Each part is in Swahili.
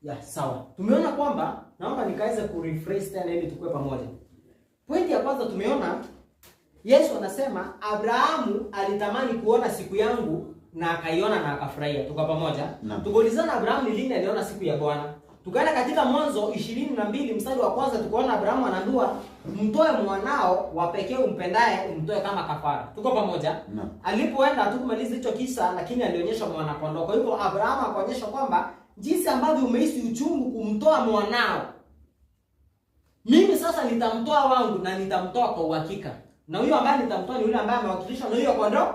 Ya, sawa. Tumeona kwamba, naomba nikaweze kurephrase tena ili tukue pamoja. Pointi ya kwanza tumeona Yesu anasema Abrahamu alitamani kuona siku yangu na akaiona na akafurahia. Tuko pamoja? Tukaulizana Abrahamu ni lini aliona siku ya Bwana. Tukaenda katika Mwanzo 22 mstari wa kwanza tukaona Abrahamu anaambiwa mtoe mwanao wa pekee umpendaye umtoe kama kafara. Tuko pamoja? Alipoenda hatukumaliza hicho kisa lakini alionyesha mwana kondoo. Kwa hivyo Abrahamu akaonyesha kwamba jinsi ambavyo umehisi uchungu kumtoa mwanao, mimi sasa nitamtoa wangu na nitamtoa kwa uhakika. Na huyo ambaye nitamtoa ni yule ambaye amewakilishwa na huyo kondoo.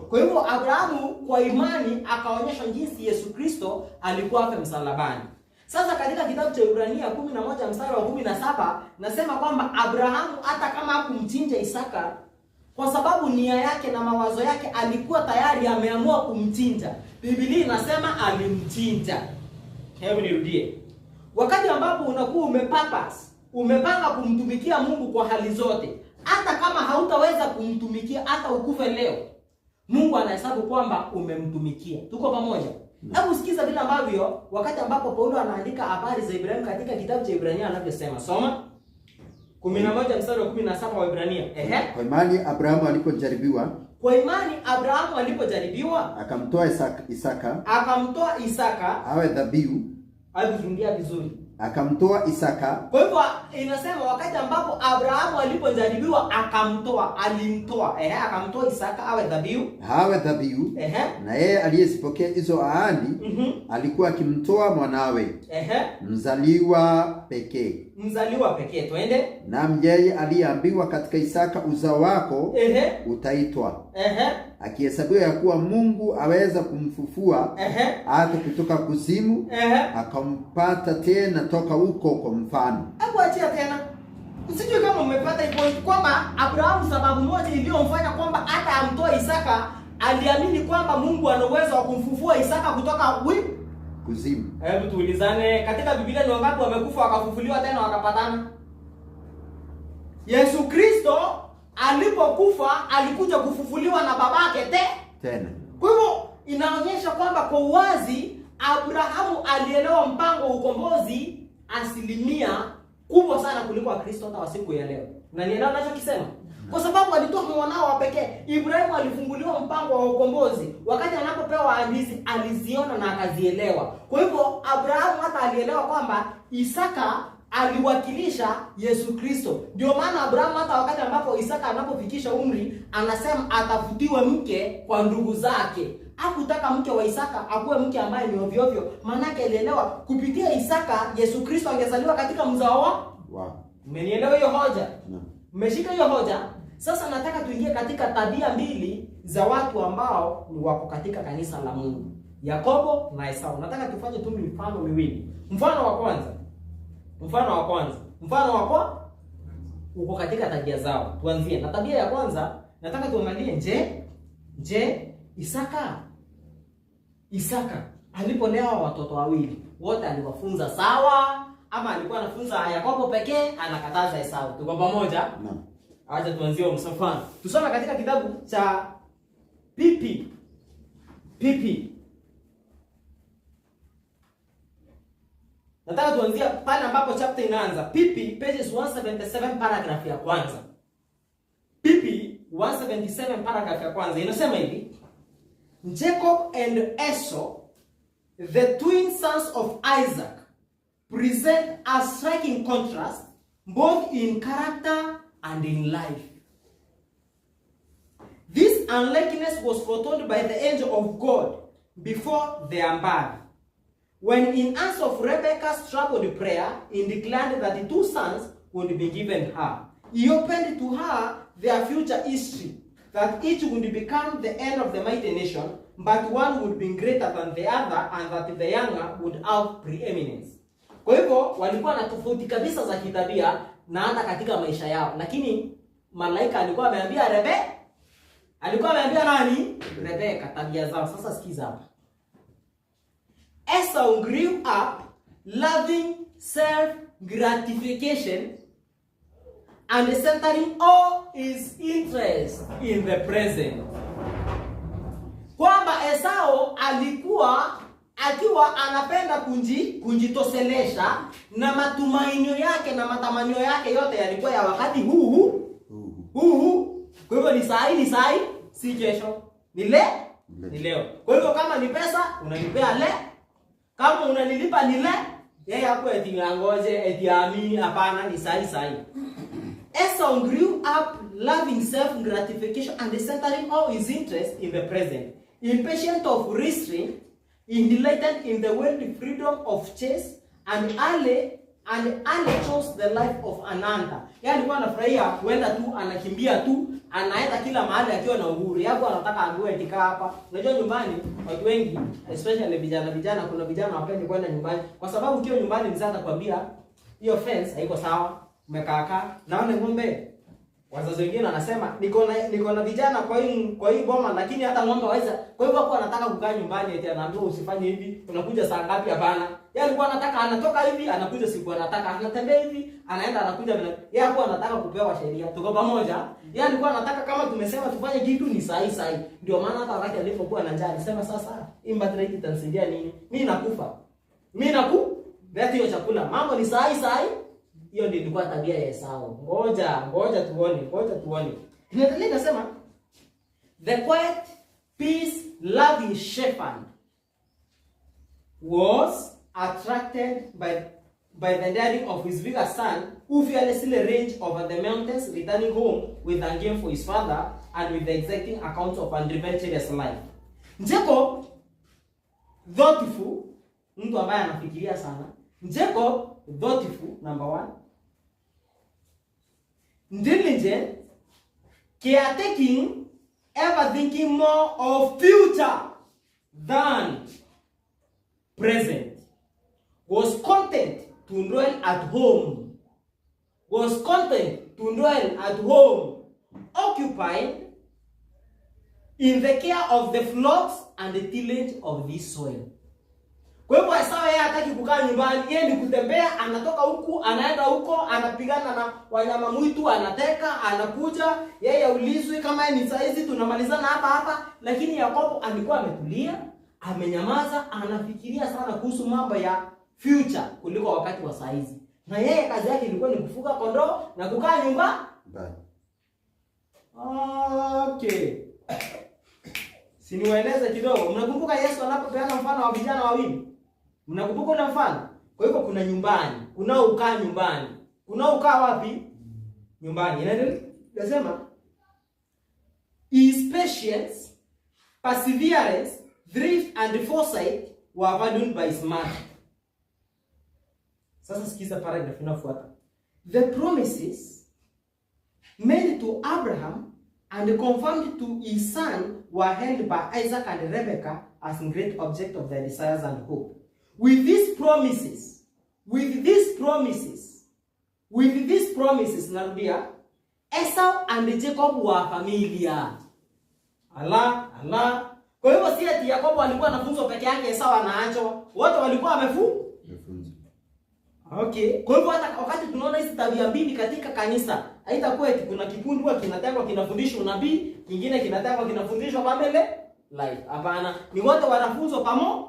Kwa hivyo Abrahamu kwa imani akaonyesha jinsi Yesu Kristo alikuwa afa msalabani. Sasa katika kitabu cha Ibrania 11 mstari wa 17 nasema kwamba Abrahamu hata kama hakumchinja Isaka, kwa sababu nia yake na mawazo yake alikuwa tayari ameamua kumchinja. Biblia inasema alimchinja. Hebu nirudie. Wakati ambapo unakuwa umepanga kumtumikia Mungu kwa hali zote, hata kama hautaweza kumtumikia hata ukufe leo, Mungu anahesabu kwamba umemtumikia. Tuko pamoja? Hebu sikiza vile ambavyo wakati ambapo Paulo anaandika habari za Ibrahimu katika kitabu cha Ibrania anavyosema. Soma 11 mstari wa 17 wa Ibrania. Kwa imani Abrahamu alipojaribiwa. Kwa imani Abrahamu alipojaribiwa akamtoa Isaka awe dhabihu. Alifungia vizuri. Akamtoa Isaka. Kwa hivyo inasema wakati ambapo Abrahamu alipojaribiwa alimtoa. Akamtoa Isaka awe dhabihu. Na yeye aliyesipokea hizo ahadi alikuwa akimtoa mwanawe. Mzaliwa pekee. Twende. Na yeye aliyeambiwa katika Isaka uzao wako utaitwa. Akihesabiwa ya kuwa Mungu aweza kumfufua hata kutoka kuzimu, akampata tena toka huko kwa mfano. Hebu achia tena. Usijue kama umepata hiyo kwamba Abrahamu sababu moja iliyomfanya kwamba hata amtoe Isaka, aliamini kwamba Mungu ana uwezo wa kumfufua Isaka kutoka kuzimu. Hebu tuulizane, katika Biblia ni wangapi wamekufa wakafufuliwa tena wakapatana? Yesu Kristo alipokufa alikuja kufufuliwa na babake tena. Kwa hivyo inaonyesha kwamba kwa uwazi Abrahamu alielewa mpango wa ukombozi asilimia kubwa sana kuliko Kristo hata wa siku ya leo. Na nielewa ninachokisema? Kwa sababu alitoa mwanao wa pekee. Ibrahimu alifunguliwa mpango wa ukombozi. Wakati anapopewa hadithi aliziona na akazielewa. Kwa hivyo Abrahamu hata alielewa kwamba Isaka aliwakilisha Yesu Kristo. Ndio maana Abrahamu hata wakati ambapo Isaka anapofikisha umri anasema atafutiwe mke kwa ndugu zake. Hakutaka mke wa Isaka akuwe mke ambaye ni ovyo ovyo, maana yake alielewa kupitia Isaka Yesu Kristo angezaliwa katika mzao wa. Umenielewa hiyo hoja? Umeshika hiyo hoja? Sasa nataka tuingie katika tabia mbili za watu ambao ni wako katika kanisa la Mungu. Yakobo na Esau. Nataka tufanye tu mifano miwili. Mfano wa kwanza uko katika tabia zao. Tuanzie na tabia ya kwanza. Nataka tuangalie Isaka alipolea watoto wawili, wote aliwafunza sawa ama alikuwa anafunza Yakobo pekee, anakataza Esau? Tuko pamoja? Acha tuanzie msafara. Tusome katika kitabu cha Pipi. Nataka tuanzie pale ambapo chapter inaanza. Pipi pages 177 paragraph ya kwanza. Pipi 177 paragraph ya kwanza inasema hivi: Jacob and Esau, the twin sons of Isaac, present a striking contrast both in character and in life. This unlikeness was foretold by the angel of God before their birth, when in answer of Rebekah's troubled prayer, he declared that the two sons would be given her. He opened to her their future history, that each would become the end of the mighty nation, but one would be greater than the other, and that the younger would have preeminence. Kwa hivyo walikuwa na tofauti kabisa za kitabia na hata katika maisha yao, lakini malaika alikuwa ameambia Rebeka tabia zao. Sasa sikiza hapa. Esau grew up loving self-gratification and centering all his interest in the present. Kwamba Esau alikuwa akiwa anapenda kujitoselesha na matumainio yake na matamanio yake yote yalikuwa ya wakati huu. Kwa hivyo ni sahi, si kesho. Ni leo. Kwa hivyo kama ni pesa unanipea kama unanilipa ni yeye hapo eti ngoje eti amini, hapana, ni sahi. Esau grew up loving self gratification and centering all his interest in the present, impatient of restraint, delighted in the worldly freedom of chase, and early chose the life of an hunter. Yeye alikuwa anafurahia kuenda tu, anakimbia tu, anaenda kila mahali akiwa na uhuru. Yako anataka ague tika hapa. Unajua nyumbani watu wengi, especially vijana, kuna vijana hawapendi kwenda nyumbani kwa sababu kio nyumbani mzee atakwambia hiyo fence haiko sawa, umekaa naona ng'ombe. Wazazi wengine wanasema niko na vijana kwa hii boma lakini hata ng'ombe waweza. Kwa hivyo hapo anataka kukaa nyumbani eti anaambiwa usifanye hivi, unakuja saa ngapi? Hapana. Yeye alikuwa anataka anatoka hivi, anakuja siku anataka, anatembea hivi, anaenda anakuja bila. Yeye alikuwa anataka kupewa sheria. Tuko pamoja? Yeye alikuwa anataka kama tumesema tufanye kitu ni sahi. Ndio maana hata wakati alipokuwa na njaa alisema sasa, hii battery itanisaidia nini? Mimi nakufa. Leta hiyo chakula. Mambo ni sahi. Hiyo ndio ilikuwa tabia ya Esau. Ngoja tuone. Inaendelea inasema the quiet, peace loving shepherd was attracted by the daring of his bigger son, who fearlessly ranged over the mountains, returning home with a game for his father and with the exacting accounts of adventurous life. Jacob, thoughtful, mtu ambaye anafikiria sana. Jacob, thoughtful, number 1. Diligent, caretaking, ever thinking more of future than present. Was content to dwell at home. Occupied in the care of the flocks and the tillage of this soil. Kwa hivyo Esau yeye hataki kukaa nyumbani, yeye ni kutembea, anatoka huku, anaenda huko, anapigana na wanyama mwitu, anateka, anakuja, yeye aulizwi kama ni saizi tunamalizana hapa, lakini Yakobo alikuwa ametulia, amenyamaza, anafikiria sana kuhusu mambo ya future kuliko wakati wa saizi. Na yeye kazi yake ilikuwa ni kufuga kondoo na kukaa nyumbani. Okay. Siniwaeleze kidogo. Mnakumbuka Yesu anapopeana mfano wa vijana wawili? Mnakumbuka ule mfano? Kwa hivyo kuna nyumbani, unaokaa nyumbani. Unaokaa wapi? Nyumbani. Inaendelea nasema his patience, perseverance, thrift and foresight were valued by his mother. Sasa sikiza paragraph inafuata. The promises made to Abraham and confirmed to his son were held by Isaac and Rebekah as great object of their desires and hope. With these promises, narudia, Esau and Jacob were familiar. Allah. Kwa hivyo si ati Yakobo alikuwa anafunzwa peke yake, Esau anaachwa. Wote walikuwa wamefunzwa. Okay. Kwa hivyo hata wakati tunaona hizi tabia mbili katika kanisa, haitakuwa eti kuna kikundi huwa kinatengwa kinafundishwa unabii, kingine kinatengwa kinafundishwa family life. Hapana, ni wote wanafunzwa pamoja,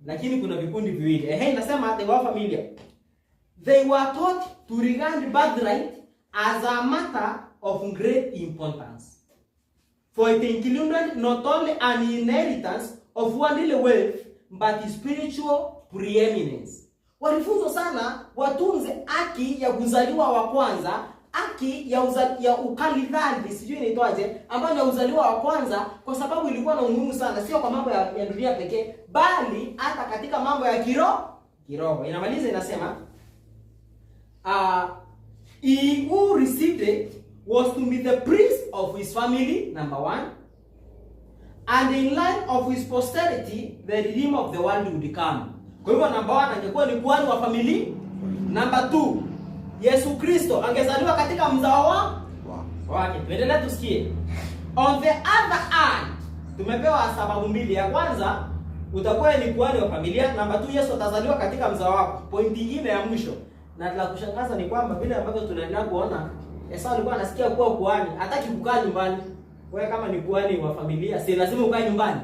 lakini kuna vikundi viwili. Inasema they were familiar. They were taught to regard birthright as a matter of great importance. For it included not only an inheritance of worldly wealth, but spiritual preeminence. Walifunzwa sana watunze haki ya kuzaliwa wa kwanza, haki ya ukalidhali, sijui inaitwaje, ambayo ni uzaliwa wa kwanza, kwa sababu ilikuwa na umuhimu sana, sio kwa mambo ya dunia pekee, bali hata katika mambo ya kiroho. Inamaliza inasema he who received it was to be the prince of his family, number 1, and in line of his posterity the redeemer of the world would come. Kwa hivyo number 1 angekuwa ni kuhani wa familia. Number 2, Yesu Kristo angezaliwa katika mzao wake. Tuendelee tusikie. On the other hand, tumepewa sababu mbili. Ya kwanza, utakuwa ni kuhani wa familia. Number 2, Yesu atazaliwa katika mzao wako. Point nyingine ya mwisho, na la kushangaza ni kwamba vile ambavyo tunaendelea kuona, Esau alikuwa anasikia kuwa kuhani, hataki kukaa nyumbani. Wewe kama ni kuhani wa familia, si lazima ukae nyumbani.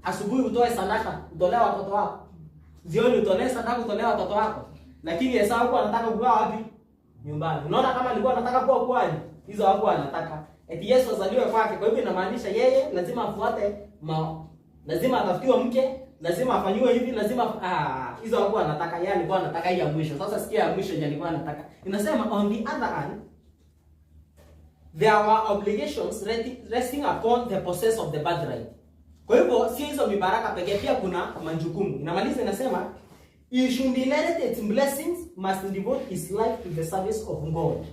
Asubuhi utoe sadaka, utolee watoto wako. Jioni utolee sadaka, utolea watoto wako. Lakini Esau alikuwa anataka kuwa wapi? Nyumbani. Unaona kama alikuwa anataka kuwa kwani? Hizo hakuwa anataka. Eti Yesu azaliwe kwake. Kwa hivyo inamaanisha yeye lazima afuate lazima atafutiwe mke, lazima afanywe hivi, lazima hizo hakuwa anataka. Yeye alikuwa anataka hii ya mwisho. Sasa sikia ya mwisho je alikuwa anataka. Inasema on the other hand there were obligations resting upon the possessor of the birthright. Kwa hivyo si hizo mibaraka pekee, pia kuna majukumu. Inamaliza inasema he should inherit its blessings, must devote his life to the service of God.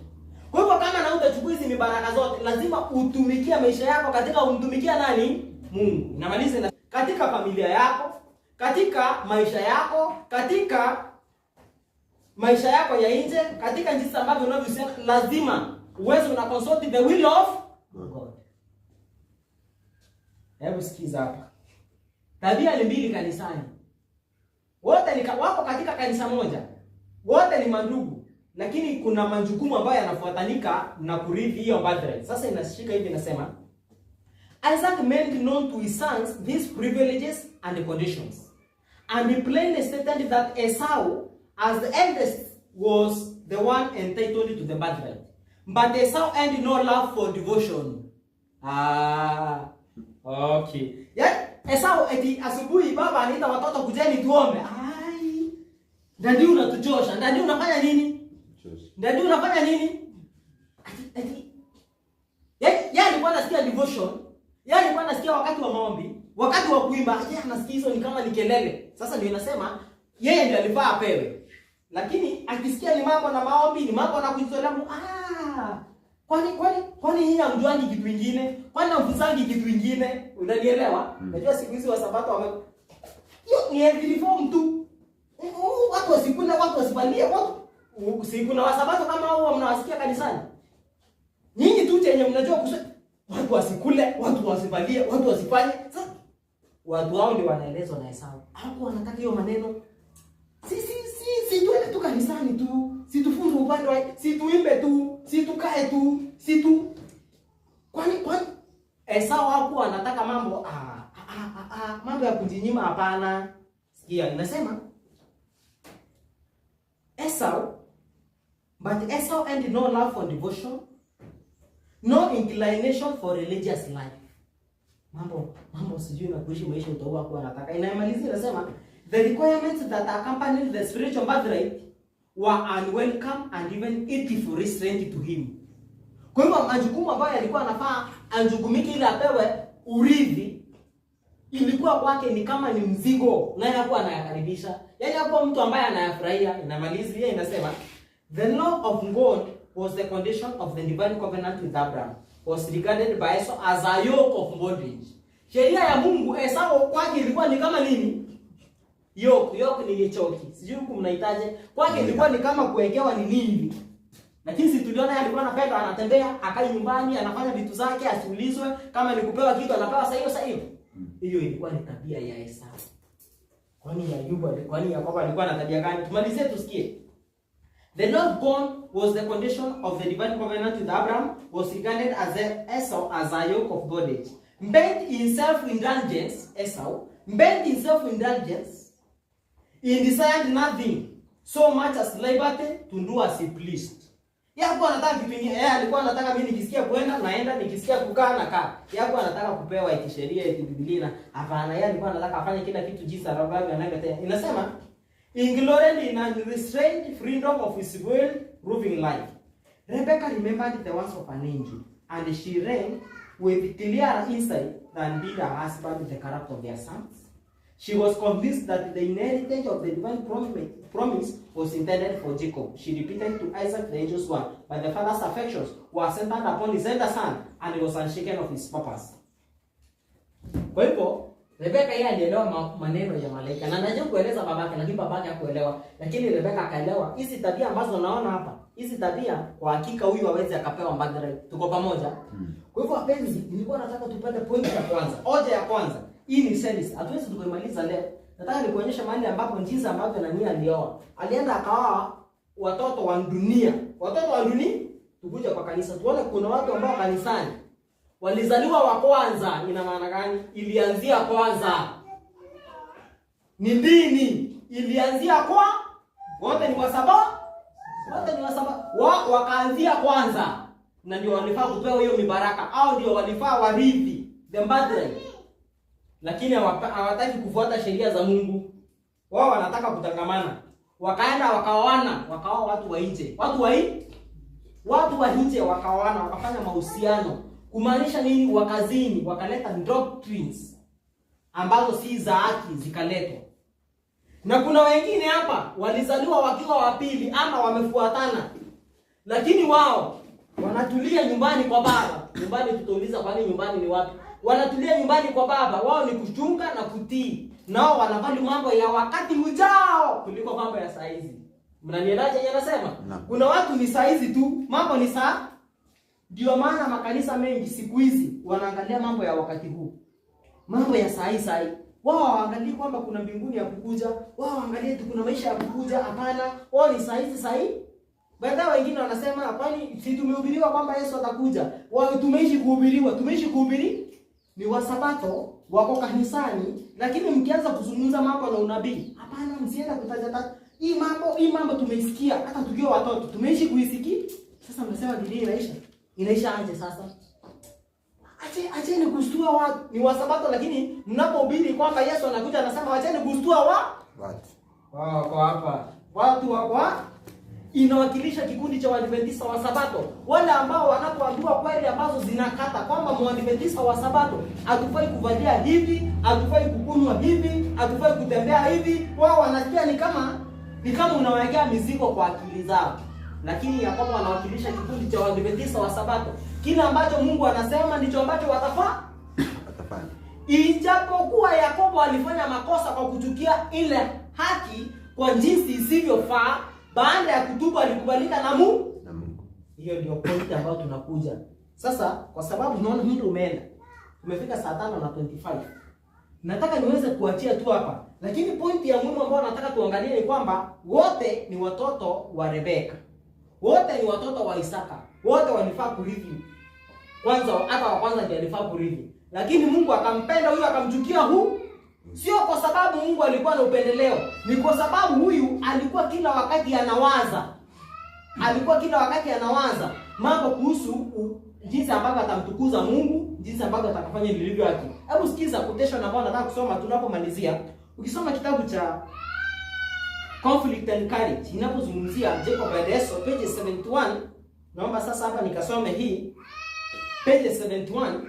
Kwa hivyo kama na utachukua hizi mibaraka zote, lazima utumikie maisha yako katika umtumikia nani? Mungu. Inamaliza katika familia yako, katika maisha yako, katika maisha yako ya nje, katika jinsi ambavyo unavyohusiana, lazima uweze una consult the will of God. Hebu sikiza hapa. Tabia ni mbili kanisani. Wote ni wako katika kanisa moja. Wote ni mandugu, lakini kuna majukumu ambayo yanafuatanika na kurithi hiyo birthright. Sasa inashika hivi inasema Isaac made known to his sons these privileges and conditions. And he plainly stated that Esau, as the eldest, was the one entitled to the birthright. But Esau had no love for devotion. Okay. Yeah, Esau eti asubuhi baba anaita watoto kujeni tuombe. Ndadi unatuchosha. Ndadi unafanya nini? Ndadi unafanya nini? Yeye alikuwa anasikia devotion. Yeye alikuwa anasikia wakati wa maombi, wakati wa kuimba, yeye anasikia hizo ni kama ni kelele. Sasa ndio inasema yeye ndiye alifaa apewe. Lakini akisikia ni mambo na maombi, ni mambo na kujitolea, kwani hii hamjuangi kitu kingine? Kwani hamfuzangi kitu kingine? Unanielewa? Unajua siku hizi wa Sabato hiyo ni every form tu. Watu wasikuna, watu wasivalie, watu usikuna wa Sabato kama hao mnawasikia kanisani. Nyinyi tu chenye mnajua kusema watu wasikule, watu wasivalie, watu wasifanye. Sasa watu hao ndio wanaelezwa na Esau. Hapo wanataka hiyo maneno. Si tuende tu kanisani tu, si tufunze upande wa, si tuimbe tu, si tukae tu, si tu. Kwani Esau hapo anataka mambo mambo ya kujinyima hapana. Sikia inasema But Esau had no love for devotion, no inclination for religious life. Mambo sijui na kuishi maisha utaua kwa anataka. Inamalizia inasema the requirements that accompanied the spiritual birthright were unwelcome and even hateful restraint to him. Kwa hivyo majukumu ambayo alikuwa anafaa anjukumike ili apewe urithi ilikuwa kwake ni kama ni mzigo na hakuwa anayakaribisha. Yaani hapo mtu ambaye anayafurahia. Inamalizia inasema the law of God was the condition of the divine covenant with Abraham, was regarded by Esau as a yoke of bondage. Sheria ya Mungu Esau kwake ilikuwa ni kama nini? Yoke ni choki. Sijui huko mnahitaji. Kwake ilikuwa ni kama kuwekewa ni nini? Lakini si tuliona yeye alikuwa anapenda anatembea, akai nyumbani, anafanya vitu zake, asiulizwe kama ni kupewa kitu anapewa sasa hiyo. Hiyo ilikuwa ni tabia ya Esau. Kwani Yakobo alikuwa na tabia gani? Tumalizie tusikie. The law of God was the condition of the divine covenant with Abraham, was regarded as Esau as a yoke of bondage. Bent in self-indulgence, Esau, bent in self-indulgence, he desired nothing so much as liberty to do as he pleased. Yeye alikuwa anataka kitu kingine. Yeye alikuwa anataka mimi nikisikia kwenda naenda, nikisikia kukaa na kaa. Yeye alikuwa anataka kupewa kisheria ya Biblia. Hapana, yeye alikuwa anataka afanye kila kitu jinsi ambavyo anavyotaka. Inasema ignored in unrestrained freedom of his will, proving life. Rebecca remembered the words of an angel, and she reigned with clearer insight than did her husband the character of their sons. She was convinced that the inheritance of the divine promise was intended for Jacob. She repeated to Isaac the angel's word, but the father's affections were centered upon his elder son, and he was unshaken of his purpose. Kwa hivyo Rebecca yeye alielewa maneno ya malaika na anajua kueleza babake, lakini babake hakuelewa. Lakini Rebecca akaelewa hizi tabia ambazo naona hapa. Hizi tabia kwa hakika huyu hawezi akapewa birthright. Tuko pamoja? Kwa hivyo wapenzi, nilikuwa nataka tupate point ya kwanza. Hoja ya kwanza. Hii ni series. Hatuwezi tukaimaliza leo. Nataka nikuonyesha mahali ambapo jinsi ambavyo nani alioa. Alienda akaoa watoto wa dunia. Watoto wa dunia tukuja kwa kanisa. Tuone kuna watu ambao kanisani walizaliwa wa kwanza. Ina maana gani? Ilianzia kwanza. Ni dini. ilianzia kwa wote ni wa Sabato. Wote ni wa Sabato. Wakaanzia kwanza. Na ndio walifaa kupewa hiyo mibaraka. Au ndio walifaa warithi the birthright. Lakini hawataki kufuata sheria za Mungu. Wao wanataka kutangamana. Wakaenda wakaoana, wakaoa watu wa nje. Watu wa nje wakaoana, wakafanya mahusiano. Kumaanisha nini? Wakazini, wakaleta doctrines ambazo si za haki zikaletwa. Na kuna wengine hapa walizaliwa wakiwa wa pili ama wamefuatana. Lakini wao wanatulia nyumbani kwa baba. Nyumbani tutauliza kwani nyumbani ni wapi? Wanatulia nyumbani kwa baba. Wao ni kuchunga na kutii. Nao wanafanya mambo ya wakati ujao kuliko mambo ya saa hizi. Mnanielewaje yeye anasema? Kuna watu ni saa hizi tu, mambo ni saa. Ndio maana makanisa mengi siku hizi wanaangalia mambo ya wakati huu. Mambo ya saa hii. Wao waangalie kwamba kuna mbinguni ya kukuja. Wao waangalie tu kuna maisha ya kukuja. Hapana, wao ni saa hizi. Baadaye wengine wanasema kwani si tumehubiriwa kwamba Yesu atakuja. Wao tumeishi kuhubiri. Ni wa Sabato wako kanisani, lakini mkianza kuzungumza mambo na unabii, hapana, msienda kutaja hii mambo tumeisikia hata tukiwa watoto, tumeishi kuisikia. Sasa mnasema Biblia inaisha aje sasa? Acheni kustua watu. Ni wa Sabato, lakini mnapohubiri kwamba Yesu anakuja anasema acheni kustua watu. Kwa hapa watu wako inawakilisha kikundi cha Waadventista wa Sabato, wale ambao wanapoambiwa kweli ambazo zinakata kwamba Mwadventista wa Sabato hatufai kuvalia hivi, hatufai kukunywa hivi, hatufai kutembea hivi. Wao wanasikia ni kama unawawekea mizigo kwa akili zao. Lakini Yakobo anawakilisha kikundi cha Waadventista wa Sabato. Kile ambacho Mungu anasema ndicho ambacho watafanya. Ijapokuwa Yakobo alifanya makosa kwa kuchukia ile haki kwa jinsi isivyofaa, baada ya kutubu alikubalika na Mungu. Hiyo ndio point ambayo tunakuja. Sasa kwa sababu tunaona muda umeenda. Tumefika saa 5:25. Nataka niweze kuachia tu hapa. Lakini point ya muhimu ambayo nataka tuangalie ni kwamba wote ni watoto wa Rebeka. Wote ni watoto wa Isaka. Wote walifaa kurithi. Hata wa kwanza ndiye alifaa kurithi. Lakini Mungu akampenda huyu akamchukia huyu. Sio kwa sababu Mungu alikuwa na upendeleo, ni kwa sababu huyu alikuwa kila wakati anawaza mambo kuhusu jinsi ambavyo atamtukuza Mungu, jinsi ambavyo atakafanya vilivyo haki. Hebu sikiza quotation ambayo nataka kusoma tunapomalizia. Ukisoma kitabu cha Conflict and Courage inapozungumzia Jacob and Esau page 71, naomba sasa hapa nikasome hii page 71.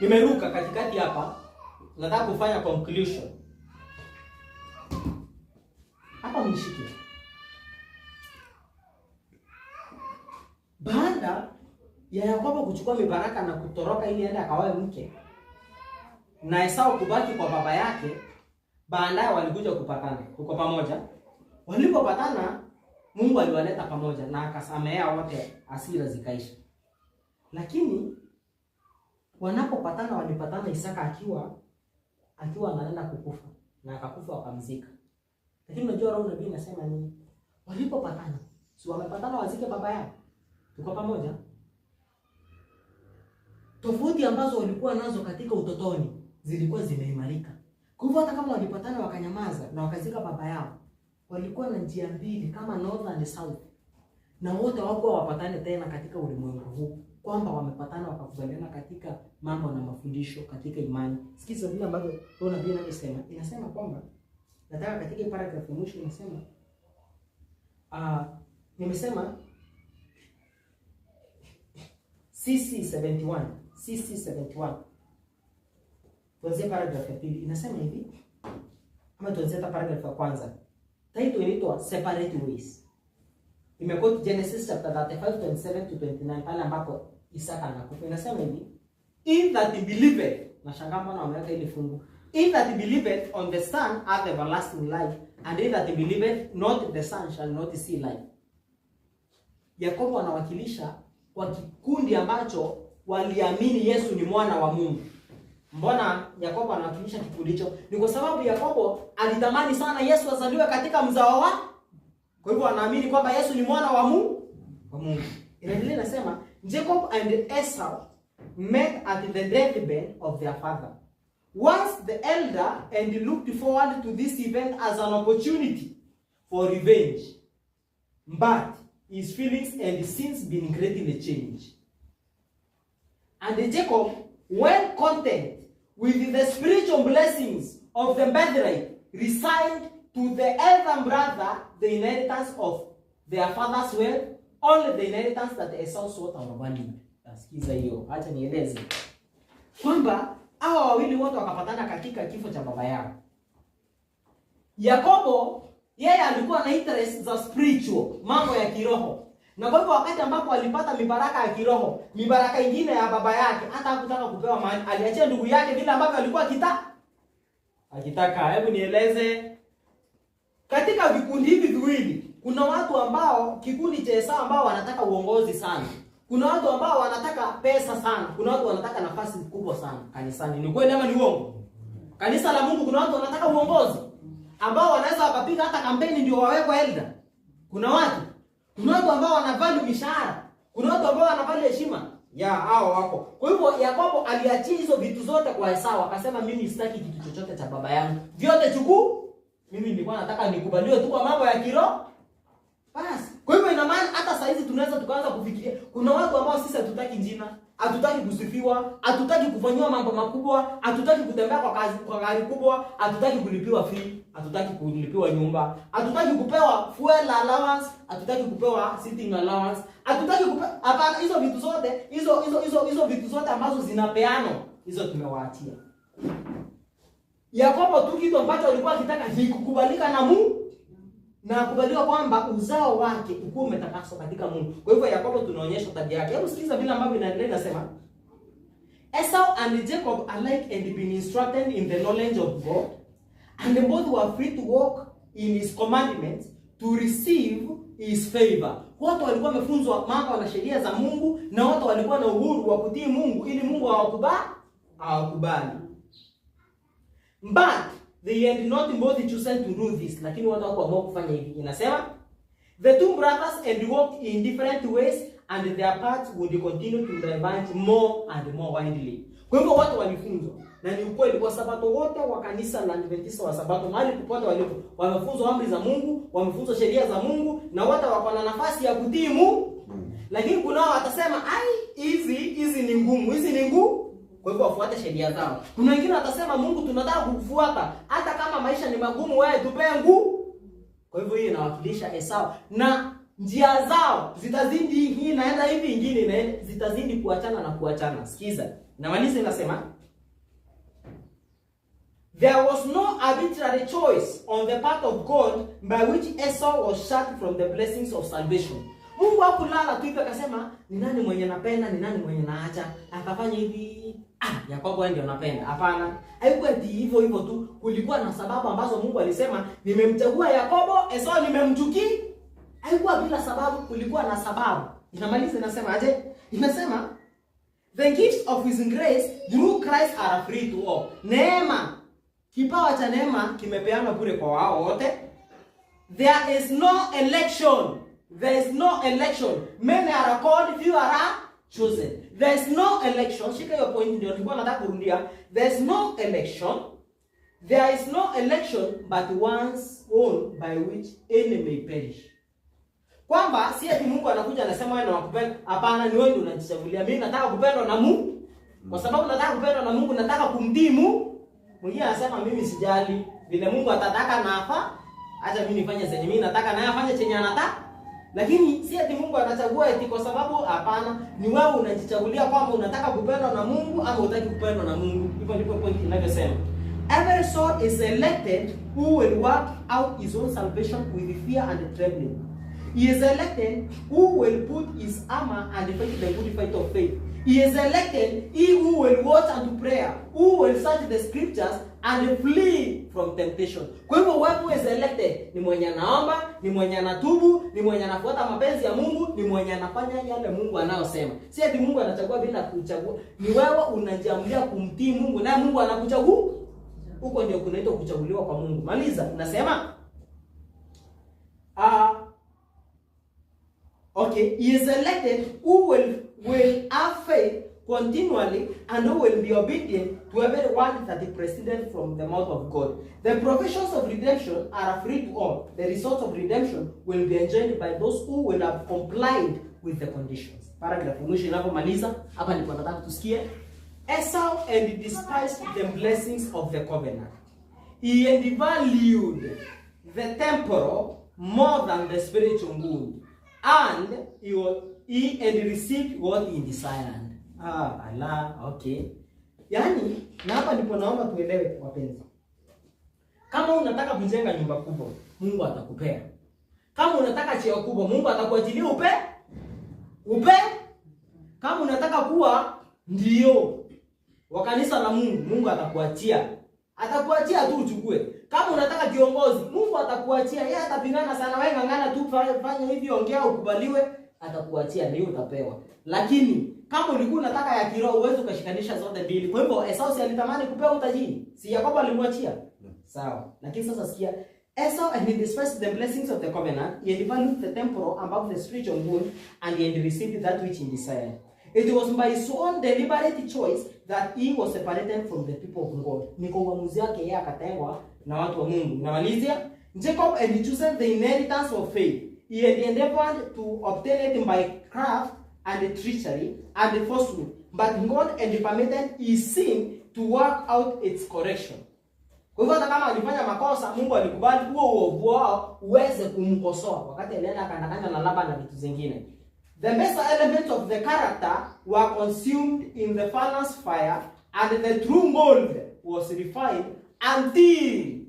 Nimeruka katikati hapa. Nataka kufanya conclusion. Hapa mnishike. Baada ya Yakobo kuchukua mibaraka na kutoroka ili aende akawae mke, na Esau kubaki kwa baba yake, baadaye walikuja kupatana. Tuko pamoja? Walipopatana, Mungu aliwaleta pamoja na akasamea wote, hasira zikaisha. Lakini wanapopatana walipatana Isaka akiwa anaenda kukufa na akakufa wakamzika. Lakini unajua roho nabii inasema nini? Walipopatana, si wamepatana wazike baba yao. Tuko pamoja? Tofauti ambazo walikuwa nazo katika utotoni zilikuwa zimeimarika. Kwa hivyo hata kama walipatana wakanyamaza na wakazika baba yao, walikuwa na njia mbili kama north and south. Na wote hawakuwa wapatane tena katika ulimwengu huu, kwamba wamepatana wakakubaliana katika mambo na mafundisho katika imani. Sikiza vile ambavyo Roho nabii anasema. Inasema kwamba nataka katika paragraph ya mwisho inasema nimesema CC71 tuanze paragraph ya pili. Inasema hivi, ama tuanze hata paragraph ya kwanza. Title inaitwa Separate Ways. Imekoti Genesis chapter 35:27-29 pale ambapo Isaka anakufa. Inasema hivi, if that he believeth, nashangaa mbona wameweka ile fungu, if that he believeth on the Son hath everlasting life, and if that he believeth not the Son shall not see life. Yakobo anawakilisha kwa kikundi ambacho waliamini Yesu ni mwana wa Mungu. Mbona Yakobo anawakilisha kikundi hicho? Ni kwa sababu Yakobo alitamani sana Yesu azaliwe katika mzao wa. Kwa hivyo anaamini kwamba Yesu ni mwana wa Mungu. Inaendelea inasema Jacob and Esau met at the deathbed of their father. was the elder and looked forward to this event as an opportunity for revenge. But his feelings and since been greatly changed. And Jacob, well content with the spiritual blessings of the birthright, resigned to the elder brother the inheritance of their father's wealth, only the inheritance that Esau sought and valued. Sikiza hiyo, acha nieleze kwamba hawa wawili wote wakapatana katika kifo cha baba yao. Yakobo yeye alikuwa na interest za spiritual, mambo ya kiroho. Na kwa hivyo wakati ambapo alipata mibaraka ya kiroho, mibaraka ingine ya baba yake, hata hakutaka kupewa mali, aliachia ndugu yake vile ambavyo alikuwa akitaka. Hebu nieleze katika vikundi hivi viwili, kuna watu ambao kikundi cha Esau ambao wanataka uongozi sana. Kuna watu ambao wanataka pesa sana. Kuna watu wanataka nafasi kubwa sana kanisani. Ni kweli ama ni uongo? Kanisa la Mungu kuna watu wanataka uongozi ambao wanaweza wakapiga hata kampeni ndio wawekwe elder. Kuna watu ambao wanavali mishahara. Kuna watu ambao wanavali heshima. Ya hao wako. Kwa hivyo Yakobo aliachia hizo vitu zote kwa Esau, akasema mimi sitaki kitu chochote cha baba yangu. Vyote chukua. Mimi nilikuwa nataka nikubaliwe tu kwa mambo ya kiroho. Basi. Kwa hivyo ina maana hata saa hizi tunaweza tukaanza kufikiria kuna watu ambao sisi hatutaki jina, hatutaki kusifiwa, hatutaki kufanywa mambo makubwa, hatutaki kutembea kwa gari kubwa, hatutaki kulipiwa fee, hatutaki kulipiwa nyumba, hatutaki kupewa fuel allowance, hatutaki kupewa sitting allowance, hatutaki kupewa hapana, hizo vitu zote, hizo vitu zote ambazo zinapeano, hizo tumewaachia. Yakobo tu kitu ambacho alikuwa akitaka ni kukubalika na Mungu na kubaliwa kwamba uzao wake ukuu umetakaswa katika Mungu. Kwa hivyo Yakobo tunaonyesha tabia yake. Hebu sikiliza vile ambavyo inaendelea inasema, Esau and Jacob alike and been instructed in the knowledge of God, and both were free to walk in his commandments to receive his favor. Wote walikuwa wamefunzwa mambo na sheria za Mungu, na wote walikuwa na uhuru wa kutii Mungu ili Mungu awakubali. But they had not both chosen to do this. Lakini watu wakaamua kufanya hivi. Inasema, the two brothers had walked in different ways, and their paths would continue to diverge more and more widely. Kwa hivyo watu walifunzwa. Na ni ukweli kwa sabato wote wa kanisa la Adventista wa Sabato mahali popote walipo, wamefunzwa amri za Mungu, wamefunzwa sheria za Mungu, na wote wako na nafasi ya kutii Mungu. Lakini kuna wao watasema, "Ai, hizi ni ngumu, hizi ni ngumu." Kwa hivyo wafuate sheria zao. Kuna wengine watasema, "Mungu tunataka kukufuata hata kama maisha ni magumu, wewe tupe nguvu." Kwa hivyo hii inawakilisha Esau, na njia zao zitazidi, hii inaenda hivi, ingine inaenda, zitazidi kuachana. Sikiza. Na maliza inasema, there was no arbitrary choice on the part of God by which Esau was shut from the blessings of salvation. Mungu hakulala tu hivi akasema, "Ni nani mwenye napenda, ni nani mwenye naacha?" Akafanya hivi, Yakobo ndio napenda. Hapana. Haikuwa hivyo tu. Kulikuwa na sababu ambazo Mungu alisema, "Nimemchagua Yakobo, Esau nimemchukia." Haikuwa bila sababu, kulikuwa na sababu. Inamaliza inasema aje? Inasema, the gifts of his grace through Christ are free to all. Neema, kipawa cha neema kimepeanwa bure kwa wao wote. There is no election. There is no election. Many are called, few are chosen. There is no election. Shika hiyo point ndio nilikuwa nataka kurudia. There is no election. There is no election but one's own by which any may perish. Kwamba si eti Mungu anakuja anasema wewe unakupenda. Hapana, ni wewe ndio unajichagulia. Mimi nataka kupendwa na Mungu. Kwa sababu nataka kupendwa na Mungu, nataka kumtii Mungu. Mwingine anasema mimi sijali vile Mungu atataka nafa. Acha mimi nifanye zenye mimi nataka na yeye afanye chenye anataka. Lakini si eti Mungu anachagua eti kwa sababu hapana, ni wewe unajichagulia kwamba unataka kupendwa na Mungu ama hutaki kupendwa na Mungu. Hivyo ndipo point inavyosema. Every soul is elected who will work out his own salvation with fear and trembling. He is elected who will put his armor and fight the good fight of faith. He is elected he who will watch unto prayer, who will search the scriptures and flee from temptation. Kwa hivyo who is elected ni mwenye anaomba, ni mwenye anatubu, ni mwenye anafuata mapenzi ya Mungu, ni mwenye anafanya yale Mungu anayosema. Si eti Mungu anachagua bila kuchagua. Ni wewe unajiamulia kumtii Mungu na Mungu anakuchagua. Huko ndio kunaitwa kuchaguliwa kwa Mungu. Maliza, nasema okay, he is elected who will have faith continually and who will be obedient to every word that proceeded from the mouth of God. The provisions of redemption are free to all. The results of redemption will be enjoyed by those who will have complied with the conditions. Paragraph mwisho inapomaliza hapa ndipo nataka tusikie. Esau and despised the blessings of the covenant. He valued the temporal more than the spiritual good, and he received what he desired. Okay. Yaani, na hapa ndipo naomba tuelewe wapenzi. Kama unataka kujenga nyumba kubwa, Mungu atakupea. Kama unataka cheo kubwa, Mungu atakuachilia upe. Kama unataka kuwa ndio wa kanisa la Mungu, Mungu atakuachia. Atakuachia tu uchukue. Kama unataka kiongozi, Mungu atakuachia. Yeye atapingana sana, wewe ngangana tu fanya hivi, ongea ukubaliwe, atakuachia ndio utapewa. Lakini kama ulikuwa unataka ya kiroho, uwezo ukashikanisha zote mbili. Kwa hivyo Esau alitamani kupewa utajiri. Si Yakobo alimwachia? Sawa. Lakini sasa sikia, Esau and he despised the blessings of the covenant. He valued the temporal above the spiritual good, and he received that which he desired. It was by his own deliberate choice that he was separated from the people of God. Ni kwa uamuzi wake yeye akatengwa na watu wa Mungu. Namalizia, Jacob had chosen the inheritance of faith. He had endeavored to obtain it by craft and treachery and falsehood, but God had permitted his sin to work out its correction. Kwa hivyo hata kama alifanya makosa, Mungu alikubali huo uovu wao uweze kumkosoa wakati alienda akandanganya na Laban na vitu zingine. The best elements of the character were consumed in the furnace fire, and the true mold was refined until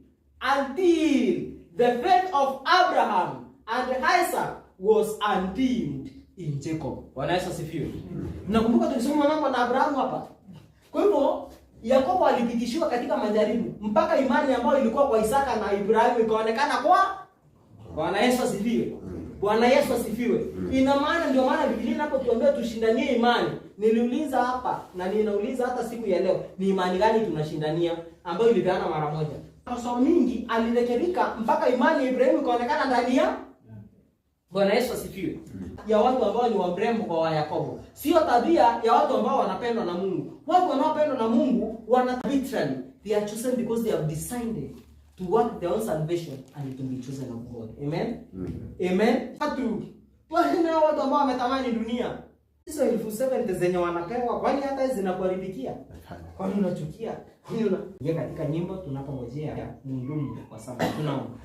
the faith of Abraham and Isaac was undimmed in Jacob. Bwana Yesu asifiwe. Nakumbuka tulisoma mambo na Abraham hapa. Kwa hivyo Yakobo alipitishiwa katika majaribu mpaka imani ambayo ilikuwa kwa Isaka na Ibrahimu ikaonekana kwa Bwana Yesu asifiwe. Bwana Yesu asifiwe. Ina maana ndio maana Biblia inapotuambia tushindanie imani. Niliuliza hapa na ninauliza hata siku ya leo, ni imani gani tunashindania ambayo ilipeana mara moja? Masomo mingi alirekebika mpaka imani ya Ibrahimu ikaonekana ndani ya Bwana Yesu asifiwe. Ya watu ambao ni wa mrembo kwa wa Yakobo. Sio tabia ya watu ambao wanapendwa na Mungu. Watu wanaopendwa na Mungu arbitrarily. They are chosen because they have decided to work their own salvation and to be chosen of God. Amen? Amen? Watu ambao wametamani dunia. Hizo 7,000 zenye wanapewa, kwani hata zinakuharibikia? Kwani unachukia? Kwani katika nyimbo tunapongojea Mungu kwa sababu tunaomba.